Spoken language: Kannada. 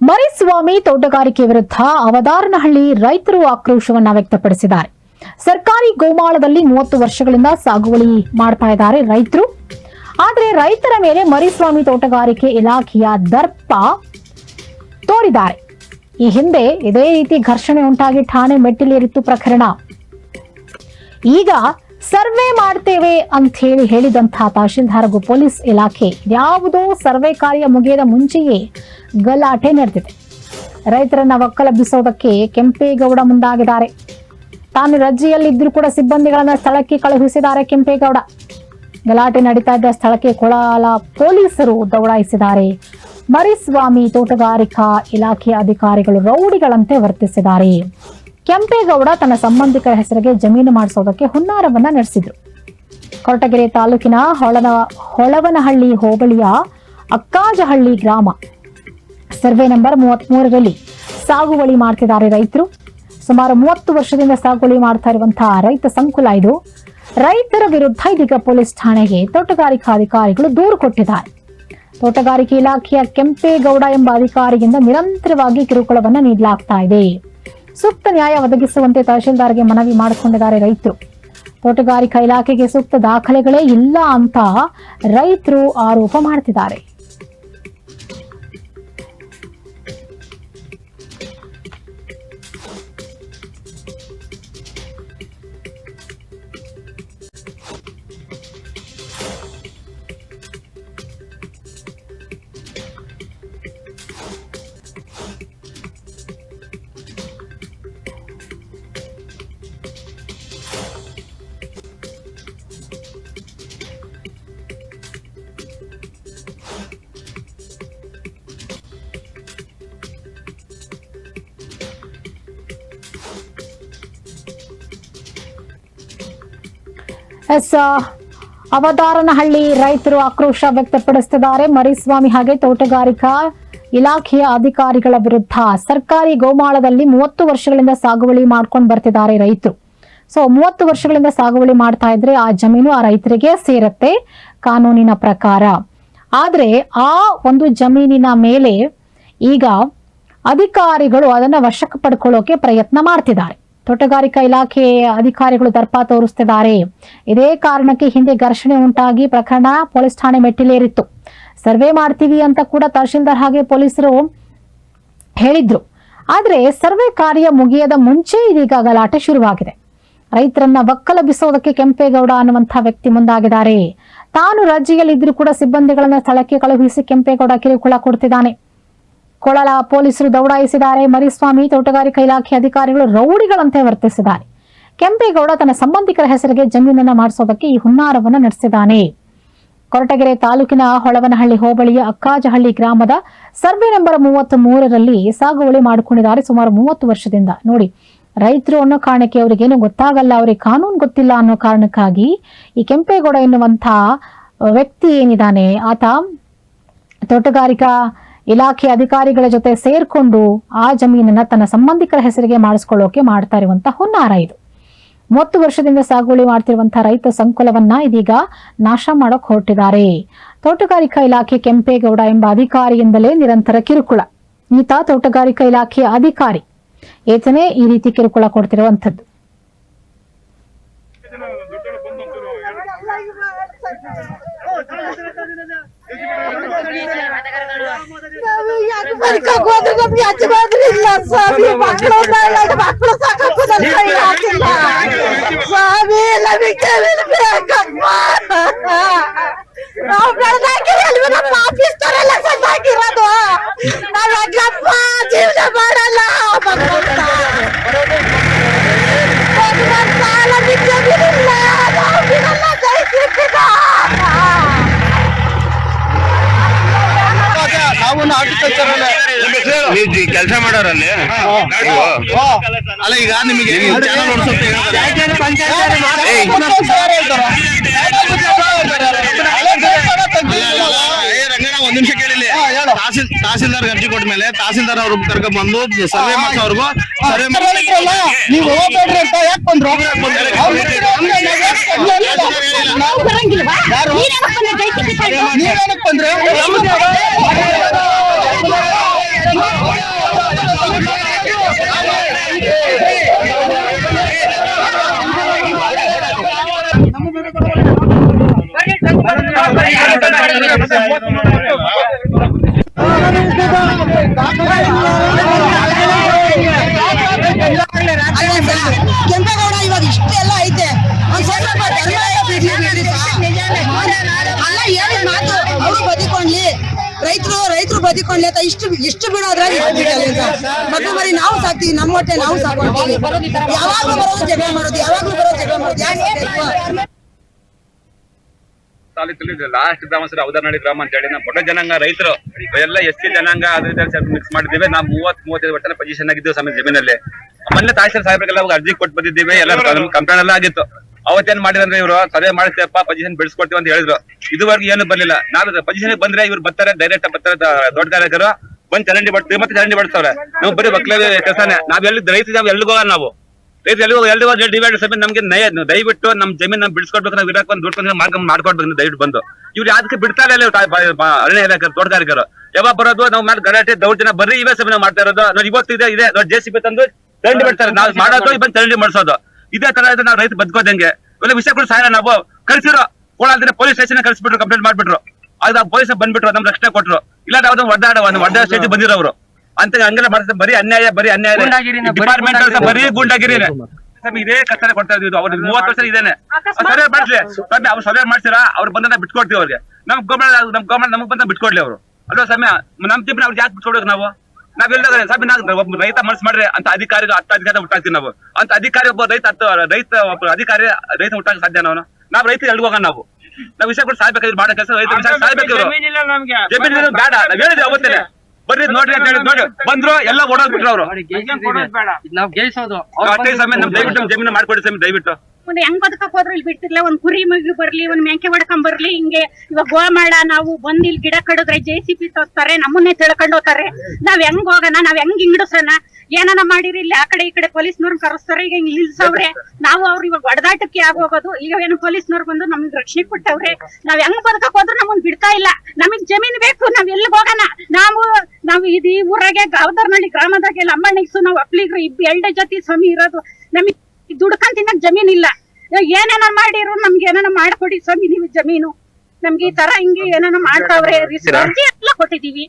ಮರಿಸ್ವಾಮಿ ತೋಟಗಾರಿಕೆ ವಿರುದ್ಧ ಅವಧಾರನಹಳ್ಳಿ ರೈತರು ಆಕ್ರೋಶವನ್ನ ವ್ಯಕ್ತಪಡಿಸಿದ್ದಾರೆ. ಸರ್ಕಾರಿ ಗೋಮಾಳದಲ್ಲಿ 30 ವರ್ಷಗಳಿಂದ ಸಾಗುವಳಿ ಮಾಡ್ತಾ ಇದ್ದಾರೆ ರೈತರು. ಆದರೆ ರೈತರ ಮೇಲೆ ಮರಿಸ್ವಾಮಿ ತೋಟಗಾರಿಕೆ ಇಲಾಖೆಯ ದರ್ಪ ತೋರಿದ್ದಾರೆ. ಈ ಹಿಂದೆ ಇದೇ ರೀತಿ ಘರ್ಷಣೆ ಉಂಟಾಗಿ ಠಾಣೆ ಮೆಟ್ಟಿಲೇರಿತ್ತು ಪ್ರಕರಣ. ಈಗ ಸರ್ವೆ ಮಾಡ್ತೇವೆ ಅಂತ ಹೇಳಿದಂತಹ ತಹಶೀಲ್ದಾರ್ ಹಾಗೂ ಪೊಲೀಸ್ ಇಲಾಖೆ ಯಾವುದೋ ಸರ್ವೆ ಕಾರ್ಯ ಮುಗಿಯದ ಮುಂಚೆಯೇ ಗಲಾಟೆ ನಡೆದಿದೆ. ರೈತರನ್ನ ಒಕ್ಕಲೆಬ್ಬಿಸೋದಕ್ಕೆ ಕೆಂಪೇಗೌಡ ಮುಂದಾಗಿದ್ದಾರೆ. ತಾನು ರಜೆಯಲ್ಲಿದ್ದರೂ ಕೂಡ ಸಿಬ್ಬಂದಿಗಳನ್ನ ಸ್ಥಳಕ್ಕೆ ಕಳುಹಿಸಿದ್ದಾರೆ ಕೆಂಪೇಗೌಡ. ಗಲಾಟೆ ನಡೀತಾ ಇದ್ದ ಸ್ಥಳಕ್ಕೆ ಕೊಳಲ ಪೊಲೀಸರು ದೌಡಾಯಿಸಿದ್ದಾರೆ. ಮರಿಸ್ವಾಮಿ ತೋಟಗಾರಿಕಾ ಇಲಾಖೆ ಅಧಿಕಾರಿಗಳು ರೌಡಿಗಳಂತೆ ವರ್ತಿಸಿದ್ದಾರೆ. ಕೆಂಪೇಗೌಡ ತನ್ನ ಸಂಬಂಧಿಕರ ಹೆಸರಿಗೆ ಜಮೀನು ಮಾಡಿಸೋದಕ್ಕೆ ಹುನ್ನಾರವನ್ನ ನಡೆಸಿದ್ರು. ಕೊರಟಗೆರೆ ತಾಲೂಕಿನ ಹೊಳವನಹಳ್ಳಿ ಹೋಬಳಿಯ ಅಕ್ಕಾಜಹಳ್ಳಿ ಗ್ರಾಮ ಸರ್ವೆ ನಂಬರ್ 33ರಲ್ಲಿ ಸಾಗುವಳಿ ಮಾಡ್ತಿದ್ದಾರೆ ರೈತರು. ಸುಮಾರು 30 ವರ್ಷದಿಂದ ಸಾಗುವಳಿ ಮಾಡ್ತಾ ಇರುವಂತಹ ರೈತ ಸಂಕುಲ ಇದು. ರೈತರ ವಿರುದ್ಧ ಇದೀಗ ಪೊಲೀಸ್ ಠಾಣೆಗೆ ತೋಟಗಾರಿಕಾ ಅಧಿಕಾರಿಗಳು ದೂರು ಕೊಟ್ಟಿದ್ದಾರೆ. ತೋಟಗಾರಿಕೆ ಇಲಾಖೆಯ ಕೆಂಪೇಗೌಡ ಎಂಬ ಅಧಿಕಾರಿಯಿಂದ ನಿರಂತರವಾಗಿ ಕಿರುಕುಳವನ್ನ ನೀಡಲಾಗ್ತಾ ಇದೆ. ಸೂಕ್ತ ನ್ಯಾಯ ಒದಗಿಸುವಂತೆ ತಹಶೀಲ್ದಾರ್ಗೆ ಮನವಿ ಮಾಡಿಕೊಂಡಿದ್ದಾರೆ ರೈತರು. ತೋಟಗಾರಿಕಾ ಇಲಾಖೆಗೆ ಸೂಕ್ತ ದಾಖಲೆಗಳೇ ಇಲ್ಲ ಅಂತ ರೈತರು ಆರೋಪ ಮಾಡ್ತಿದ್ದಾರೆ. ಅವಧಾರನಹಳ್ಳಿ ರೈತರು ಆಕ್ರೋಶ ವ್ಯಕ್ತಪಡಿಸುತ್ತಿದ್ದಾರೆ. ಮರಿಸ್ವಾಮಿ ಹಾಗೆ ತೋಟಗಾರಿಕಾ ಇಲಾಖೆಯ ಅಧಿಕಾರಿಗಳ ವಿರುದ್ಧ ಸರ್ಕಾರಿ ಗೋಮಾಳದಲ್ಲಿ 30 ವರ್ಷಗಳಿಂದ ಸಾಗುವಳಿ ಮಾಡ್ಕೊಂಡು ಬರ್ತಿದ್ದಾರೆ ರೈತರು. 30 ವರ್ಷಗಳಿಂದ ಸಾಗುವಳಿ ಮಾಡ್ತಾ ಇದ್ರೆ ಆ ಜಮೀನು ಆ ರೈತರಿಗೆ ಸೇರತ್ತೆ ಕಾನೂನಿನ ಪ್ರಕಾರ. ಆದ್ರೆ ಆ ಒಂದು ಜಮೀನಿನ ಮೇಲೆ ಈಗ ಅಧಿಕಾರಿಗಳು ಅದನ್ನ ವಶಕ್ಕೆ ಪಡ್ಕೊಳ್ಳೋಕೆ ಪ್ರಯತ್ನ ಮಾಡ್ತಿದ್ದಾರೆ. ತೋಟಗಾರಿಕಾ ಇಲಾಖೆ ಅಧಿಕಾರಿಗಳು ದರ್ಪ ತೋರಿಸ್ತಿದ್ದಾರೆ. ಇದೇ ಕಾರಣಕ್ಕೆ ಹಿಂದೆ ಘರ್ಷಣೆ ಉಂಟಾಗಿ ಪ್ರಕರಣ ಪೊಲೀಸ್ ಠಾಣೆ ಮೆಟ್ಟಿಲೇರಿತ್ತು. ಸರ್ವೆ ಮಾಡ್ತೀವಿ ಅಂತ ಕೂಡ ತಹಶೀಲ್ದಾರ್ ಹಾಗೆ ಪೊಲೀಸರು ಹೇಳಿದ್ರು. ಆದ್ರೆ ಸರ್ವೆ ಕಾರ್ಯ ಮುಗಿಯದ ಮುಂಚೆ ಇದೀಗ ಗಲಾಟೆ ಶುರುವಾಗಿದೆ. ರೈತರನ್ನ ಒಕ್ಕಲೆಬ್ಬಿಸೋದಕ್ಕೆ ಕೆಂಪೇಗೌಡ ಅನ್ನುವಂತಹ ವ್ಯಕ್ತಿ ಮುಂದಾಗಿದ್ದಾರೆ. ತಾನು ರಜೆಯಲ್ಲಿದ್ದರೂ ಕೂಡ ಸಿಬ್ಬಂದಿಗಳನ್ನ ಸ್ಥಳಕ್ಕೆ ಕಳುಹಿಸಿ ಕೆಂಪೇಗೌಡ ಕಿರುಕುಳ ಕೊಡ್ತಿದ್ದಾನೆ. ಕೊಳಲ ಪೊಲೀಸರು ದೌಡಾಯಿಸಿದ್ದಾರೆ. ಮರಿಸ್ವಾಮಿ ತೋಟಗಾರಿಕಾ ಇಲಾಖೆ ಅಧಿಕಾರಿಗಳು ರೌಡಿಗಳಂತೆ ವರ್ತಿಸಿದ್ದಾರೆ. ಕೆಂಪೇಗೌಡ ತನ್ನ ಸಂಬಂಧಿಕರ ಹೆಸರಿಗೆ ಜಮೀನನ್ನ ಮಾಡಿಸೋದಕ್ಕೆ ಈ ಹುನ್ನಾರವನ್ನ ನಡೆಸಿದ್ದಾನೆ. ಕೊರಟಗೆರೆ ತಾಲೂಕಿನ ಹೊಳವನಹಳ್ಳಿ ಹೋಬಳಿಯ ಅಕ್ಕಾಜಹಳ್ಳಿ ಗ್ರಾಮದ ಸರ್ವೆ ನಂಬರ್ 33ರಲ್ಲಿ ಸಾಗುವಳಿ ಮಾಡಿಕೊಂಡಿದ್ದಾರೆ ಸುಮಾರು 30 ವರ್ಷದಿಂದ. ನೋಡಿ, ರೈತರು ಅನ್ನೋ ಕಾರಣಕ್ಕೆ ಅವ್ರಿಗೇನು ಗೊತ್ತಾಗಲ್ಲ, ಅವ್ರಿಗೆ ಕಾನೂನು ಗೊತ್ತಿಲ್ಲ ಅನ್ನೋ ಕಾರಣಕ್ಕಾಗಿ ಈ ಕೆಂಪೇಗೌಡ ಎನ್ನುವಂತ ವ್ಯಕ್ತಿ ಏನಿದ್ದಾನೆ ಆತ ತೋಟಗಾರಿಕಾ ಇಲಾಖೆ ಅಧಿಕಾರಿಗಳ ಜೊತೆ ಸೇರ್ಕೊಂಡು ಆ ಜಮೀನನ್ನ ತನ್ನ ಸಂಬಂಧಿಕರ ಹೆಸರಿಗೆ ಮಾಡಿಸ್ಕೊಳ್ಳೋಕೆ ಮಾಡ್ತಾ ಇರುವಂತಹ ಹುನ್ನಾರ ಇದು. 30 ವರ್ಷದಿಂದ ಸಾಗುವಳಿ ಮಾಡ್ತಿರುವಂತಹ ರೈತ ಸಂಕುಲವನ್ನ ಇದೀಗ ನಾಶ ಮಾಡಕ್ ಹೊರಟಿದ್ದಾರೆ. ತೋಟಗಾರಿಕಾ ಇಲಾಖೆ ಕೆಂಪೇಗೌಡ ಎಂಬ ಅಧಿಕಾರಿಯಿಂದಲೇ ನಿರಂತರ ಕಿರುಕುಳ. ಈತ ತೋಟಗಾರಿಕಾ ಇಲಾಖೆಯ ಅಧಿಕಾರಿ, ಈತನೇ ಈ ರೀತಿ ಕಿರುಕುಳ ಕೊಡ್ತಿರುವಂತದ್ದು. ನೀವು ಕೆಲಸ ಮಾಡೋರಲ್ಲಿ ಅಲ್ಲ, ಈಗ ನಿಮಗೆ ರಂಗಣ್ಣ ಒಂದ್ ನಿಮಿಷ ಕೇಳಿಲ್ಲ. ತಹಸೀಲ್ದಾರ್ ಅರ್ಜಿ ಕೊಟ್ಟ ಮೇಲೆ ತಹಸೀಲ್ದಾರ್ ಅವ್ರು ಕರ್ಕೊಂಡ್ ಬಂದು ಸರ್ವೆ ಮಾಡ್ಸೋರ್ಗು ಸರ್ವೆ ನೀವು ಹೋಗ್ಬೇಡ್ರಿ ಅಂತ ಯಾಕೆ ಬಂದ್ರು? ನೀವೇನಕ್ಕೆ ಬಂದ್ರೆ ಕೆಂಪೇಗೌಡ ಇವಾಗ ಇಷ್ಟೆಲ್ಲ ಐತೆ ಅಲ್ಲ ಹೇಳಿದ ಮಾತು ಅವರು ಬದುಕೊಂಡ್ಲಿ ರೈತರು ಬದುಕೊಂಡ್ಲಿ ಅಂತ ಇಷ್ಟು ಬಿಡೋದ್ರಾಗ ಮಕ್ಕಳು ಮರಿ ನಾವು ಸಾಕ್ತಿವಿ, ನಮ್ಮ ಹೊಟ್ಟೆ ನಾವು ಸಾಕೊಂತೀವಿ. ಯಾವಾಗ್ಲೂ ಬರೋದು ಜಗಳ ಮಾಡೋದು, ತಾಲೂಕಲ್ಲಿ ಲಾಸ್ಟ್ ಗ್ರಾಮ ಸರ್ ಔದರ್ನಹಳ್ಳಿ ಗ್ರಾಮ ಅಂತ ಹೇಳಿ ನಾವು ಬಡ ಜನಾಂಗ ರೈತರು ಎಲ್ಲ SC ಜನಾಂಗ ಅದ್ರ ಮಿಕ್ಸ್ ಮಾಡಿದ್ದೀವಿ. ನಾವು 30-35 ವರ್ಷ ಪೊಸಿಷನ್ ಆಗಿದ್ದೇವೆ ಸಮಯ ಜಮೀನಲ್ಲಿ. ಮೊನ್ನೆ ತಹಶೀಲ್ ಸಾಹೇಬ್ರಿಗೆಲ್ಲ ಅರ್ಜಿ ಕೊಟ್ಟು ಬಂದಿದ್ದೀವಿ, ಎಲ್ಲ ಕಂಪ್ಲೇಂಟ್ ಎಲ್ಲ ಆಗಿತ್ತು. ಅವತ್ತೇನ್ ಮಾಡಿದ್ರೆ ಇವರು ಸರ್ವೆ ಮಾಡಿಸ್ತೇಪ್ಪ ಪೊಸಿಷನ್ ಬೆಳೆಸ್ಕೊಡ್ತೀವಿ ಅಂತ ಹೇಳಿದ್ರು. ಇದುವರೆಗೂ ಏನು ಬರ್ಲಿಲ್ಲ. ನಾವು ಪೊಸಿಷನ್ ಬಂದ್ರೆ ಇವ್ರು ಬರ್ತಾರೆ, ಡೈರೆಕ್ಟ್ ಬರ್ತಾರೆ ತೋಟಗಾರಿಕರು ಬಂದ್ ಚರಂಡಿ ಬಡ್ತೀವಿ, ಮತ್ತೆ ಚರಂಡಿ ಬಡ್ಸವ್ರೆ. ನಾವು ಬರೀ ಒಕ್ಕಲೇ ಕೆಲಸನೇ. ನಾವ್ ಎಲ್ಲಿ ರೈತ ಎಲ್ಲಿಗೆ ಹೋಗ ನಾವು ರೈತ ಎಲ್ಲಿಗೋ ಡಿವೈಡ್ ಸಭೆ ನಮ್ಗೆ ದಯವಿಟ್ಟು ನಮ್ ಜಮೀನ್ ನಮ್ ಬಿಡಿಸ್ಕೊಡ್ಬೇಕು. ನಾವು ಇರಕ್ ಒಂದು ದುಡ್ಡು ಮಾಡ್ಕೊಡ್ಬೇಕು ದಯವಿಟ್ಟು ಬಂದು. ಇವ್ರು ಯಾವ್ದಕ್ಕೆ ಬಿಡ್ತಾ ಇಲ್ಲ ಅರಣ್ಯ ಇಲಾಖೆ ತೋಟಗಾರಿಕರು ಯಾವಾಗ ಬರೋದು ನಾವು ಮೇಲೆ ಗಲಾಟೆ ದೌರ್ಜನ್ಯ ಬರ್ರಿ ಇವೇ ಸಭೆ ನಾವು ಮಾಡ್ತಾ ಇರೋದು. ನಾವು ಇವತ್ತು ಇದೆ JCB ತಂದು ಚರಂಡಿ ಬಿಡ್ತಾರೆ, ನಾವು ಮಾಡೋದು ಬಂದು ಚರಂಡಿ ಮಾಡಿಸೋದು. ಇದೇ ತರ ನಾವು ರೈತ ಬದುಕೋದಂಗೆ ಇವೆಲ್ಲ ವಿಷಯ ಕೂಡ ಸಾಯ ನಾವು ಕಳ್ಸಿರೋ ಕೋಲಾರ ಪೊಲೀಸ್ ಸ್ಟೇಷನ್ ಕಳ್ಸಿಬಿಟ್ರು, ಕಂಪ್ಲೇಂಟ್ ಮಾಡ್ಬಿಟ್ರು. ಆಗ ಪೊಲೀಸ್ ಬಂದ್ಬಿಟ್ರು, ನಮ್ಗೆ ರಕ್ಷಣೆ ಕೊಟ್ರು. ಇಲ್ಲ ಯಾವ್ದು ಒಡ್ಡ ಸ್ಟೇಜ್ ಬಂದಿರೋರು ಅಂತ ಹಂಗೆಲ್ಲ ಮಾಡ್ತಾರೆ. ಬರೀ ಅನ್ಯಾಯ ಡಿಪಾರ್ಟ್ಮೆಂಟ್ ಬರೀ ಗೂಂಡಾಗಿರಿ ಇದೇ ಕಷ್ಟನೇ ಕೊಡ್ತಾ ಇದ್ವಿ. ಅವ್ರಿಗೆ 30 ವರ್ಷ ಇದೇನೆ ಸರ್ವೆ ಮಾಡಿಸ್ಲಿ, ಅವ್ರು ಸರ್ವೆ ಮಾಡ್ಸಿರಾ ಅವ್ರು ಬಂದ ಬಿಟ್ಕೊಡ್ತೀವಿ ಅವ್ರಿಗೆ. ನಮ್ ಗೌರ್ಮೆಂಟ್ ನಮಗ್ ಬಂದ ಬಿಟ್ಕೊಡ್ಲಿ ಅವರು ಅಲ್ವಾ ಸಮಯ. ನಮ್ ಜೀವನ ಅವ್ರಿಗೆ ಯಾಕೆ ಬಿಟ್ಕೊಡ್ಬೇಕು ನಾವೆಲ್ಲ ಒಬ್ಬ ರೈತ ಮನಸ್ಸು ಮಾಡ್ರಿ ಅಂತ ಅಧಿಕಾರಿ 10 ಅಧಿಕಾರಿ ಹುಟ್ಟಾಕ್ತೀವಿ ನಾವು. ಅಂತ ಅಧಿಕಾರಿ ಒಬ್ಬ ರೈತ ಒಬ್ಬ ಅಧಿಕಾರಿ ರೈತ ಹುಟ್ಟಾಕ ಸಾಧ್ಯ ನಾವು ರೈತ ಎಲ್ಗ ಹೋಗೋಣ. ನಾವು ವಿಷಯ ಕೂಡ ಸಾಯ್ಬೇಕಾದ್ರೆ ಮಾಡೋ ಕೆಲಸ ರೈತ ವಿಷಯ ಸಾಯ್ಬೇಕು. ಜಮೀನು ಬೇಡ ನಾವ್ ಹೇಳಿದ್ವಿ ಅವತ್ತೇ ಬರ್ರಿ ನೋಡ್ರಿ ಅಂತ ಹೇಳಿ ನೋಡಿ ಬಂದ್ರು, ಎಲ್ಲ ಓಡೋಗ್ಬಿಟ್ರು ಅವರು. ದಯವಿಟ್ಟು ಜಮೀನು ಮಾಡ್ಕೊಡಿ ಸ್ವಾಮಿ ದಯವಿಟ್ಟು. ಹೆಂಗ್ ಬದುಕಕ್ ಹೋದ್ರು ಇಲ್ಲಿ ಬಿಡ್ತಿರ್ಲಿಲ್ಲ. ಒಂದ್ ಕುರಿ ಮಗಿ ಬರ್ಲಿ, ಒಂದ್ ಮೇಕೆ ಹೊಡ್ಕೊಂಡ್ ಬರ್ಲಿ, ಹಿಂಗೆ ಇವಾಗ ಗೋಮಾಳ ನಾವು ಬಂದ್ ಇಲ್ಲಿ ಗಿಡ ಕಡಿದ್ರೆ JCB ತೋರ್ತಾರೆ, ನಮ್ಮನ್ನೇ ತಿಳ್ಕೊಂಡ್ ಹೋಗ್ತಾರೆ. ನಾವ್ ಹೆಂಗ್ ಹೋಗೋಣ, ನಾವ್ ಹೆಂಗ್ ಹಿಂಗಡಿಸೋಣ? ಏನಾನ ಮಾಡಿರಿ ಇಲ್ಲಿ ಆ ಕಡೆ ಈ ಕಡೆ ಪೊಲೀಸ್ನವ್ರು ಕರೆಸ್ತಾರೆ. ಈಗ ಹಿಂಗ್ ನಿಲ್ಸವ್ರೆ, ನಾವು ಅವ್ರು ಇವಾಗ ಹೊಡೆದಾಟಕ್ಕೆ ಆಗೋಗೋದು. ಈಗ ಏನು ಪೊಲೀಸ್ನವ್ರು ಬಂದು ನಮಗ್ ರಕ್ಷಣೆ ಕೊಟ್ಟವ್ರೆ. ನಾವ್ ಹೆಂಗ್ ಬದುಕಕ್ ಹೋದ್ರು ನಮ್ಮನ್ ಬಿಡ್ತಾ ಇಲ್ಲ. ನಮಗ್ ಜಮೀನ್ ಬೇಕು, ನಾವ್ ಎಲ್ಲಿಗೆ ಹೋಗೋಣ? ನಾವು ಇದು ಈ ಊರಾಗೆ ಔದರ್ನಹಳ್ಳಿ ಗ್ರಾಮದಾಗೆ ಲಂಬಣ್ಣಿಗ್ಸು ನಾವು ಒಪ್ಲಿಗ್ರು 2 ಜೊತೆ ಸ್ವಾಮಿ ಇರೋದು. ನಮಗ್ ದುಡ್ಕೊಂಡ್ ತಿನ್ನಕ್ ಜಮೀನ್ ಇಲ್ಲ. ಏನೇನ ಮಾಡಿರು ನಮ್ಗೆ ಏನಾನ ಮಾಡ್ಕೊಡಿ ಸ್ವಾಮಿ ನೀವು ಜಮೀನು. ನಮ್ಗೆ ಈ ತರ ಹಿಂಗೆ ಏನಾನ ಮಾಡ್ತಾವ್ರೆ. ಅರ್ಜಿ ಎಲ್ಲ ಕೊಟ್ಟಿದೀವಿ.